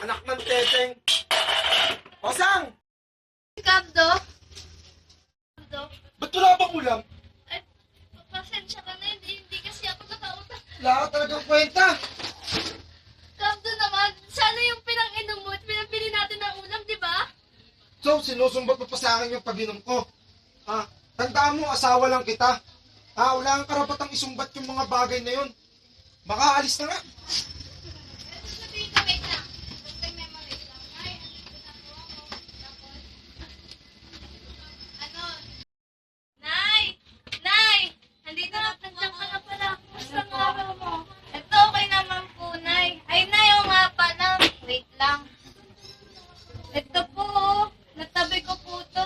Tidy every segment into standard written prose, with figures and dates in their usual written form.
Anak ng teteng. Osang! Kabdo? Kabdo? Ba't wala bang ulam? Ay, pasensya ka na, hindi kasi ako nakautang. Wala ka talagang kwenta. Kabdo naman, sana yung pinang-inom mo at pinabili natin ng ulam, di ba? So, sinusumbat mo pa sa akin yung pag-inom ko. Ha? Tandaan mo, asawa lang kita. Ha? Wala kang karapatang isumbat yung mga bagay na yun. Makaalis na nga. Sabihin ka, wait lang. Basta memory lang. Ay, ano? Nay! Nay! Nandito na, nandiyan ka na pala. Basta ang araw mo. Ito, okay naman po, Nay. Ay, Nay, o nga pala. Wait lang. Ito po, natabi ko po to.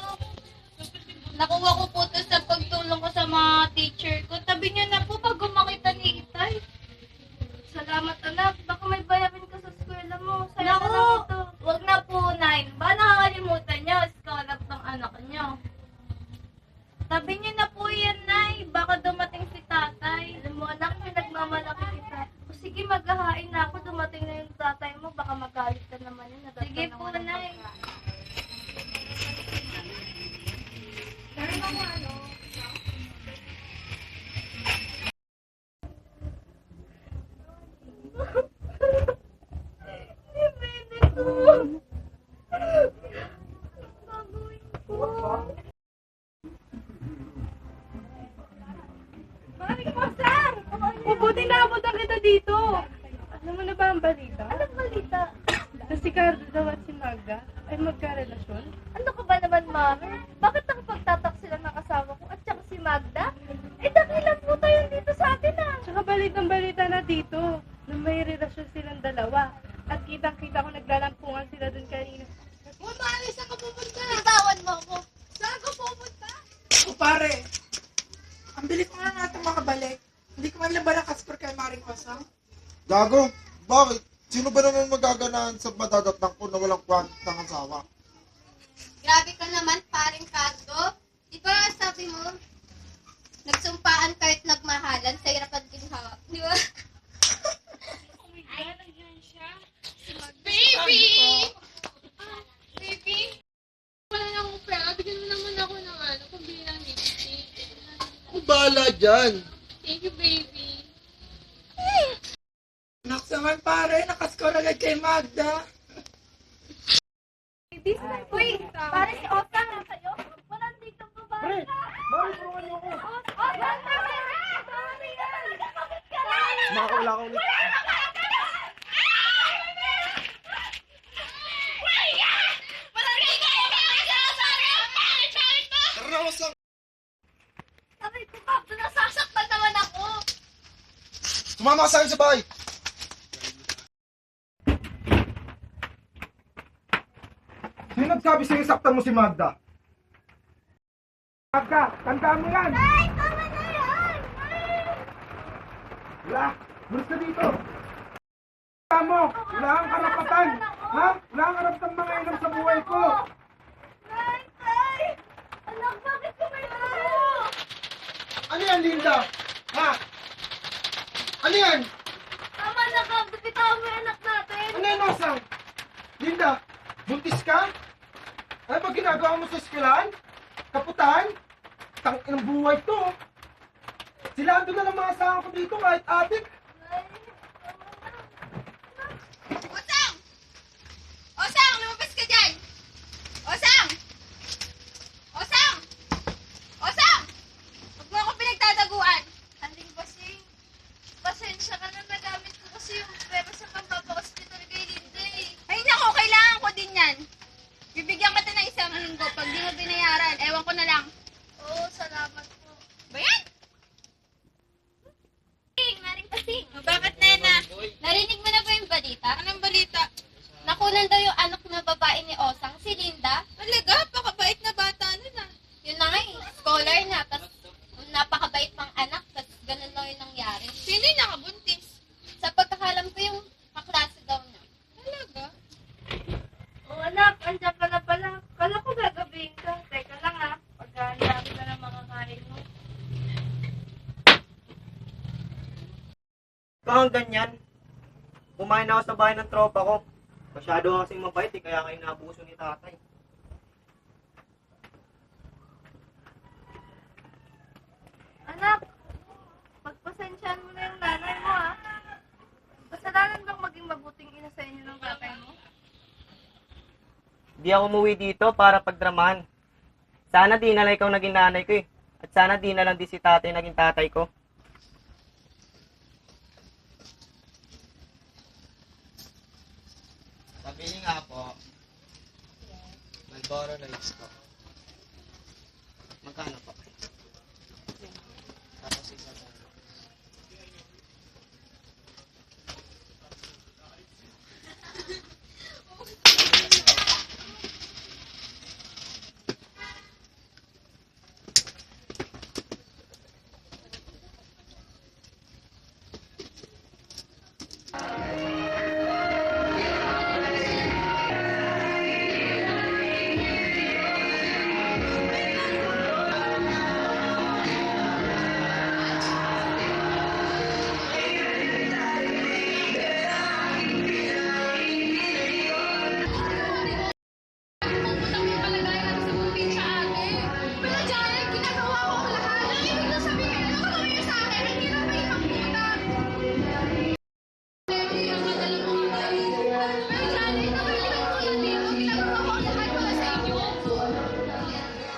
Nakuha ko po to sa pagtulong ko sa mga teacher ko. Tabi niyo na po pag makita ni Itay. Salamat, anak. Baka may bayarin ka sa eskwela mo. Sa'yo na lang ito. Huwag na po, Nay. Ba nakakalimutan niyo? Scholar ng anak niyo. Tabi niyo na po yan, Nay. Baka dumating si tatay. Alam mo, anak, pinagmamalaki kita. O sige, maghahain na ako. Dumating na yung tatay mo. Baka magalit ka naman yun. Sige po, Nay. Baby ko. Babuin ko. Maraming pasang! Mabuti naabutan kita dito. Alam mo na ba ang balita? Anong balita? Na si Carlo daw at si Magda ay magkarelasyon? Ano ka ba naman, Mami? Bakit nakapagtatak sila ng asawa ko at saka si Magda? Eh, dakilan po tayo dito sa atin, ah. Tsaka balitang-balita na dito na may relasyon silang dalawa. At kitang-kita ko naglalampungan sila dun kanina. Mami, saan ka pupunta? Bitawan mo ako. Saan ka pupunta? O pare, ang bilis mo na natin makabalik. Hindi ko man lang balakas per kay Maring Osang. Gago, bakit? Sino ba naman magaganahan sa madadatang ko na walang kwantang asawa? Grabe ka naman, paring Cardo. Di ba sabi mo, nagsumpaan kahit nagmahalan sa hirapan ginhawa. Di ba? Ay, nandiyan siya. Baby! Baby? Wala na akong pera. Bigyan mo naman ako ng pambili ng lipstick. Ako bahala dyan. Thank you, baby. Naks naman pare, nakaskor agad kay Magda. Uy, pare si Oscar na sa'yo. Walang dito pa ba? Pre, bakit tulungan niyo ako? Oscar! Sorry na! Bakit ka na? Makakawala ka ulit. Tara na, Osang! Sabi ko, Pablo, nasasaktan naman ako. Sumama ka sa akin sa bahay. Sino nagsabi sa'yo saktan mo si Magda? Magda, tandaan mo yan! Ay, tama na yan! Wala! Bulis ka dito! Tandaan mo! Wala kang karapatan! Ha? Wala kang karapatan mga inom sa buhay ko! Ay, ay! Anak, bakit ko may ano? Ano yan, Linda? Ha? Ano yan? Tama na, Pablo. Bitawan mo yung anak natin. Ano yan, Osang? Linda, buntis ka? Ano ba ginagawa mo sa eskwelahan? Kaputan? Tangin ng buhay to. Silando na ng mga asawa ko dito kahit adik. Ay, Osang! Osang! Lumabas ka dyan! Osang! Osang! Osang! Huwag mo ako pinagtataguan! Aling Basing, pasensya ka na. Nagamit ko kasi yung pera sa pampapahospital kay Linda eh. Ay nako, kailangan ko din yan! Bibigyan kita ng isang linggo. Pag di mo binayaran, ewan ko na lang. Oo, salamat po. Ba yan? Maring Basing, Bakit, Nena? narinig mo na ba yung balita? Anong balita? Nakunan daw yung anak na babae ni Osang, si Linda. Talaga? Pakabait na bata nun ah. Yun na nga eh, scholar na. Tapos napakabait pang anak. Tapos ganun lang yung nangyari. Sino yung nakabuntis? Sa pagkakalam ko yung kaklase daw niya. Talaga? Oh, anak, andyan ka na pala. Kala ko gagabihin ka. Teka lang pagkahanda ka na makakain mo. Bakang ganyan? Kumain ako sa bahay ng tropa ko. Masyado nga kasing mabait eh, kaya kayo naabuso ni tatay. Anak, pagpasensyahan mo na yung nanay mo, ha? Kasalanan bang maging mabuting ina sa inyo ng tatay mo? Di ako umuwi dito para pagdramahan. Sana di na lang ikaw naging nanay ko eh. At sana di na lang di si tatay naging tatay ko. Sabi nga po, Malboro Lights po. Magkano po? Tapos isa po.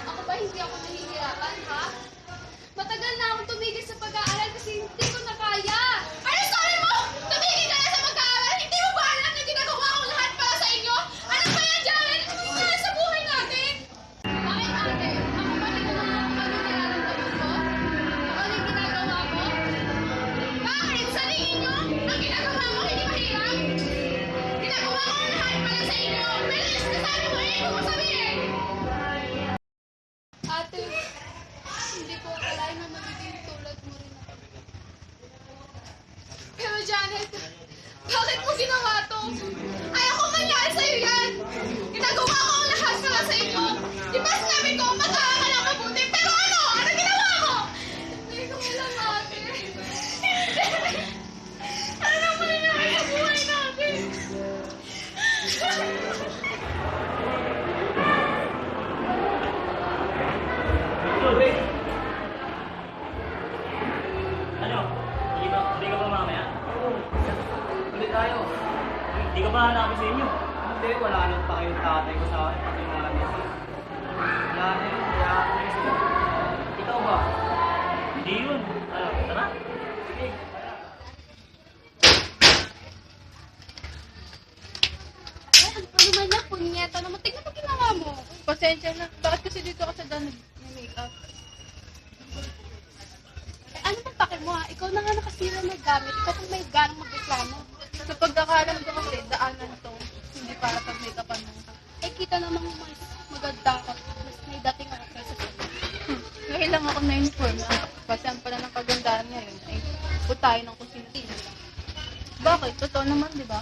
Ako ba hindi ako nahihirapan, ha? Matagal na akong tumigil sa pag-aaral kasi hindi ko na kaya. Ano sabi mo? Tumigil ka na sa pag-aaral? Hindi mo ba alam na ginagawa ko lahat para sa inyo? Ano ba yan, Jared? Ano ba yan sa buhay natin? Bakit, ate? Ako ba hindi ko na ako nararamdaman ko? Ano yung ginagawa ko? Bakit? Sa tingin nyo, ang ginagawa ko hindi mahirap? Ginagawa ko lahat para sa inyo. Pero yung sinasabi mo, hindi mo sabihin. Ate, hindi ko akalain na magiging tulad mo rin ako. Pero Janet, bakit mo ginawa to? Ayoko mangyari sa'yo yan! Ginagawa ko ang lahat para sa inyo! Di ba sinabi ko, mag-aaral ang mabuti? Pero ano? Ano ginawa ko? Hindi ko alam, ate. Hindi! Ano na mangyayari sa buhay natin? Ano? Hindi ka ba mamaya? Ulit tayo. Hindi ka ba hanapin sa inyo? Hindi, wala nang pa kayong tatay ko sa akin. Pati yung mga misis. Wala na yun, kaya ako na sila. Ikaw ba? Hindi yun. Ano? Tara. Sige. Ano naman na, punyeta naman. Tingnan mo ginawa mo. Pasensya na. Bakit kasi dito ka sa danig ng makeup? Ano bang pake mo ha? Ikaw na nga nakasira ng gamit. Ikaw kung may ganang magreklamo. Sa pagkakalam ko kasi, daanan to. Hindi para pag make-upan mo. Eh, kita namang mas maganda ka. Mas may dating ako kaysa sa Ngayon lang ako na uniform. Kasi ang pala ng kagandahan ngayon ay putahin ng kusina. Bakit? Totoo naman, di ba?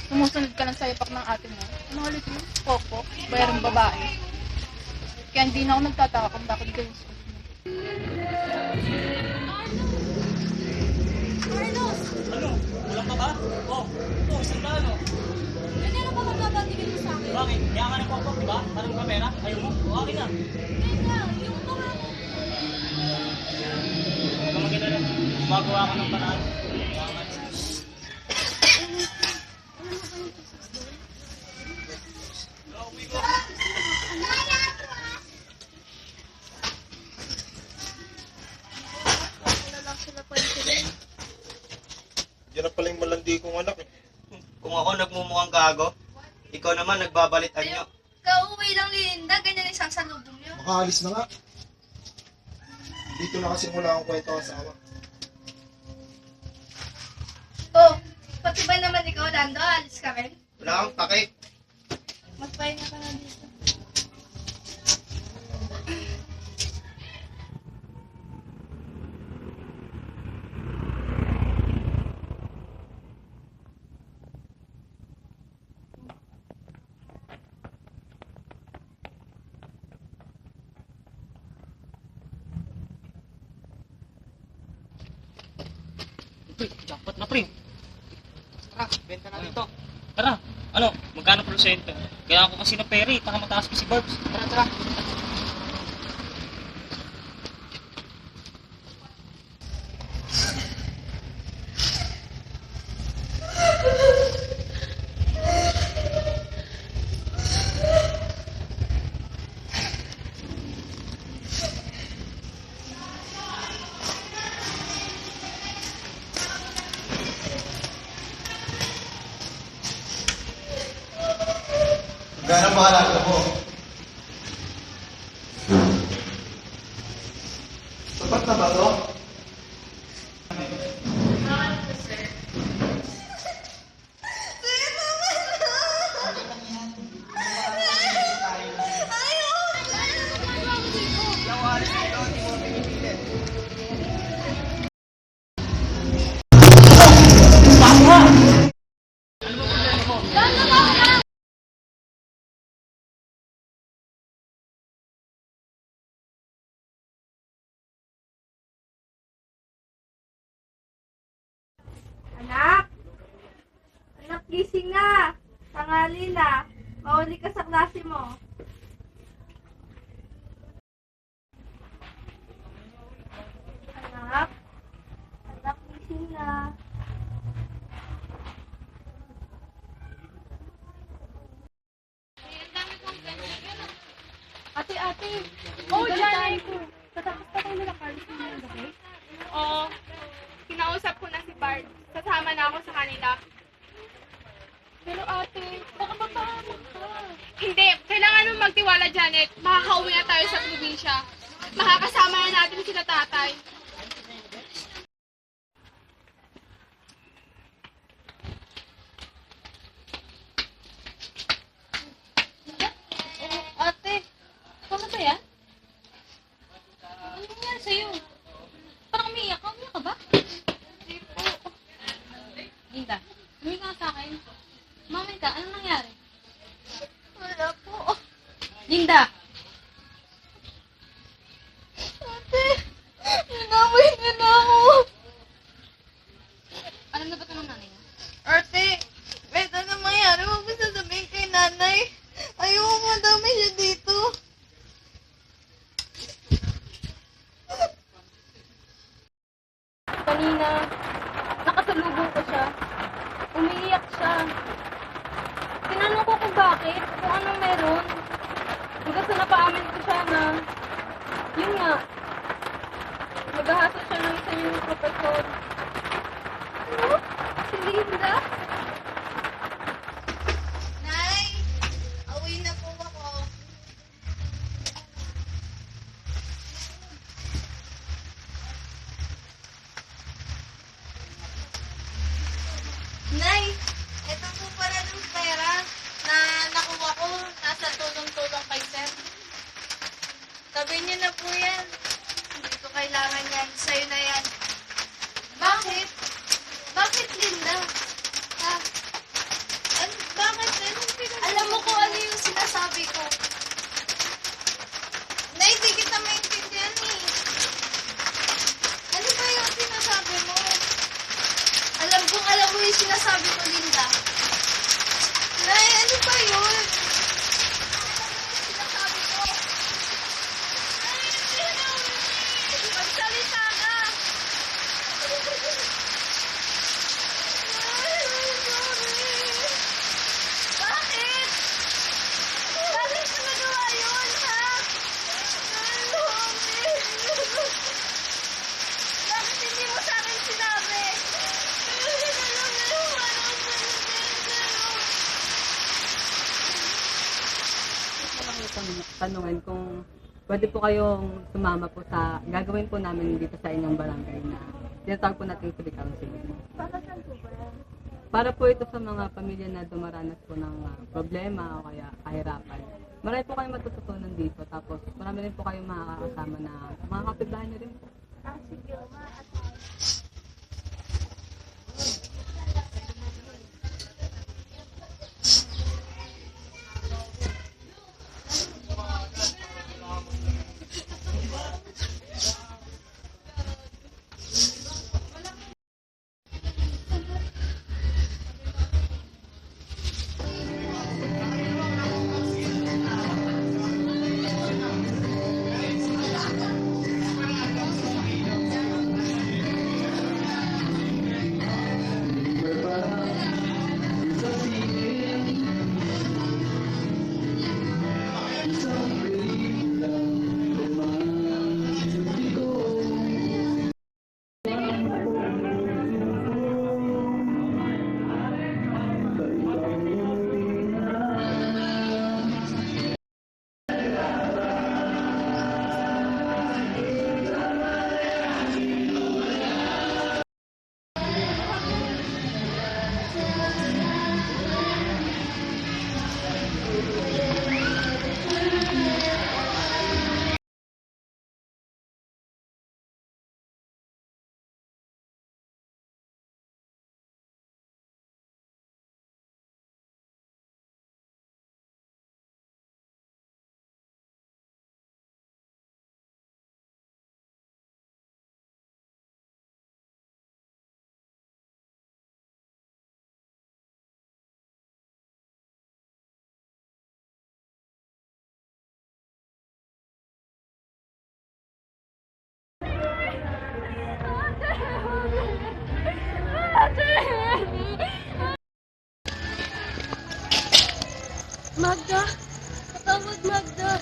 Sumusunod ka lang sa ipak ng ate mo. Ano ulit mo? Popo, bayarang babae. Kaya hindi na ako nagtataka kung bakit ganyan suot mo. Carlos! Ano? Walang ka ba? Oh, isang ka ano? Ganyan pa magbabatigin mo sa akin. Bakit? Kaya ka ng pokpok, di ba? Parang kamera? Ayaw mo? O, akin na. Ganyan, yung mga Huwag ka magkita Gumagawa ka ng paraan. Yan na pala yung malandi kong anak eh. Kung ako nagmumukhang gago, ikaw naman nagbabalitan nyo. Kauwi lang ni Linda, ganyan isang salubong niyo. Makaalis na nga. Dito na kasi mula akong kwento asawa. Oh, pati ba naman ikaw, Lando? Alis ka rin? Wala kang pake. Magpahinga ka na dito. Jackpot na, pre. Tara, benta na dito. Tara. Ano, magkano porsyento? Kaya ako kasi ng pera eh, baka mataas ko si Barbs. Tara, tara. Gano'ng mahalaga mo? Sapat na ba to? Anak! Anak, gising na! Tangali na! Mahuli ka sa klase mo. Anak! Anak, gising na! Ate, oh, Janay ko. Tatapos pa tayo nila Carlos ng gabi? Oo. Kinausap ko na si Bart. Kasama na ako sa kanila. Pero ate, baka mapahamak ka. Hindi. Kailangan mo magtiwala, Janet. Makakauwi na tayo sa probinsya. Makakasama na natin sila tatay. Ate, paano ba yan? Ano nangyari sa'yo? Parang umiiyak ka. Umiiyak ka ba? Hindi po. Linda, umiiyak ka sa akin. Mami ka, anong nangyari? Wala po. Linda! Ate! Inaway niya na ako. Alam na ba ito ng nanay mo? Ate! Kahit ano mangyari, huwag mo sasabihin kay nanay. Ayoko madami siya dito. Kanina, nakasalubong ko siya. Umiiyak siya. Tinanong ko kung bakit, kung anong meron. Hanggang sa napaamin ko siya na, yun nga, maghahasal siya ng isa niyong profesor. Ano? Si Linda? Nay! Awi na po ako. Nay! Ito po pala ng pera na nakuha ko. Nasa tulong-tulong kay Sir. Tabi niyo na po yan. Hindi ko kailangan yan. Sa'yo na yan. Bakit? Bakit, Linda? Ha? Bakit? Alam mo kung ano yung sinasabi ko. Nay, di kita maintindihan eh. Ano ba yung sinasabi mo? Alam mo yung sinasabi ko, Linda. Nay, ano ba yun? Sinasabi ko. Nay, magsalita ka. Bakit? Bakit mo nagawa yun, ha? Bakit hindi mo sa akin sinabi? Tanungan kung pwede po kayong sumama po sa gagawin po namin dito sa inyong barangay na tinatawag po natin free counseling. Para saan po ba yan? Para po ito sa mga pamilya na dumaranas po ng problema o kaya kahirapan. Marami po kayong matututunan dito tapos marami rin po kayong makakasama na mga kapitbahay nyo rin po. Sige, Magda! Patawad, Magda!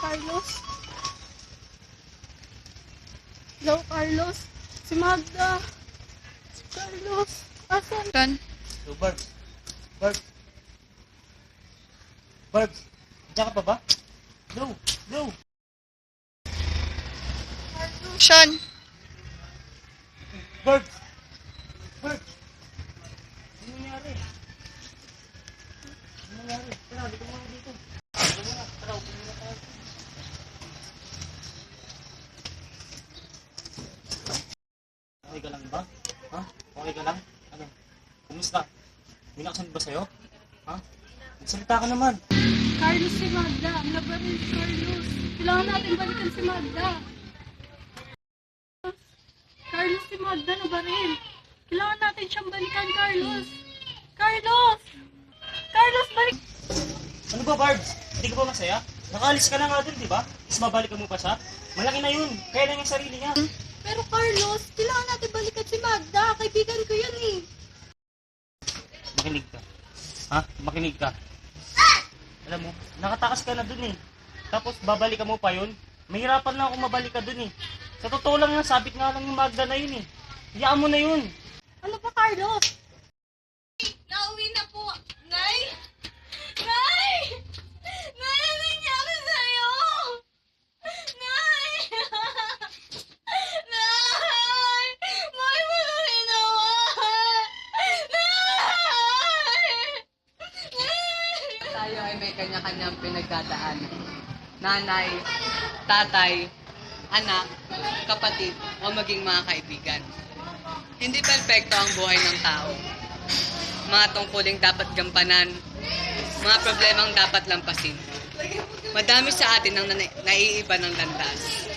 Carlos? Hello, Carlos? Si Magda! Carlos! Asan? Sean, So, Barbs. Barbs. Barbs. Diyan ka pa ba? No. No. Sean! Barbs. Barbs. Ano nangyari? Ano nangyari? Tara, dito mo dito. Dito mo na. Tara, upo muna tayo. Okay ka lang ba? Ha? Okay ka lang? Ano? Kumusta? May nakasunod ba sa'yo? Ha? Magsalita ka naman. Carlos, si Magda! Ang labarin si Carlos! Kailangan natin balikan si Magda! Carlos, si Magda na baril! Kailangan natin siyang balikan, Carlos! Carlos! Carlos, balik! Ano ba, Barbs? Hindi ka ba masaya? Nakaalis ka na nga dun, di ba? Tapos mabalikan mo pa siya? Malaki na yun. Kaya lang yung sarili niya. Pero Carlos, kailangan natin balikan si Magda! Kaibigan ko yan eh! Makinig ka. Ha? Makinig ka. Alam mo, nakatakas ka na dun eh. Tapos babalikan mo pa yun. Mahirapan na ako mabalik ka dun eh. Sa totoo lang nga, sabit nga lang yung Magda na yun eh. Hiyaan mo na yun. Ano ba, Carlos? Nauwi na po. Nay! Nay! Nay, ano nangyari sa'yo? Nay! Nay! Bakit mo ito ginawa? Nay! Tayo ay may kanya-kanyang pinagdadaanan. Nanay, tatay, anak, kapatid, o maging mga kaibigan. Hindi perpekto ang buhay ng tao. Mga tungkuling dapat gampanan, mga problemang dapat lampasin. Madami sa atin ang naiiba ng landas.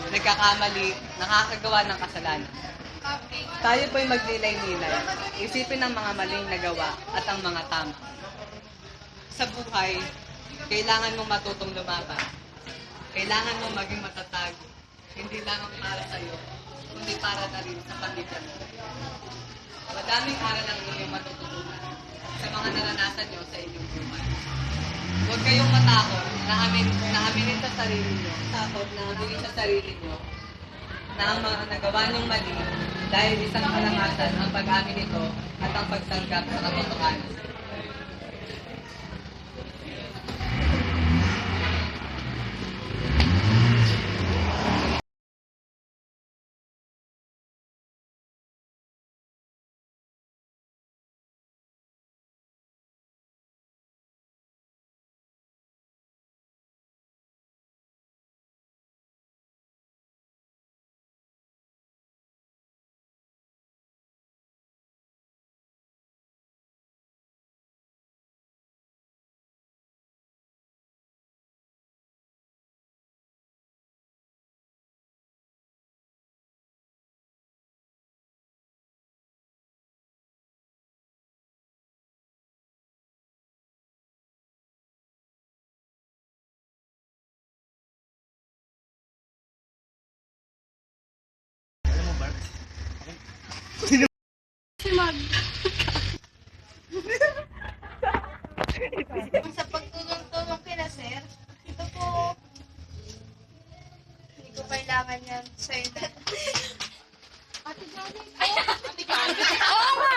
Nagkakamali, nakakagawa ng kasalanan. Tayo po'y magnilay-nilay, isipin ang mga maling nagawa at ang mga tama. Sa buhay, kailangan mong matutong lumaban. Kailangan mong maging matatag, hindi lang ang para sa'yo, kundi para na rin sa pamilya mo. Madaming aral ang inyong matututunan sa mga naranasan nyo sa inyong buhay. Huwag kayong matakot na aminin sa sarili nyo, na aminin sa sarili nyo na ang mga nagawa nyong mali dahil isang kalamasan ang pag-amin nito at ang pagsanggap sa katotohanan. Alam mo, Barbs? Si Magda! Sa pagtulong-tulong kina sir, ito po. Hindi ko kailangan yan sa internet. Ate Janet! Ate Janet! Oo nga!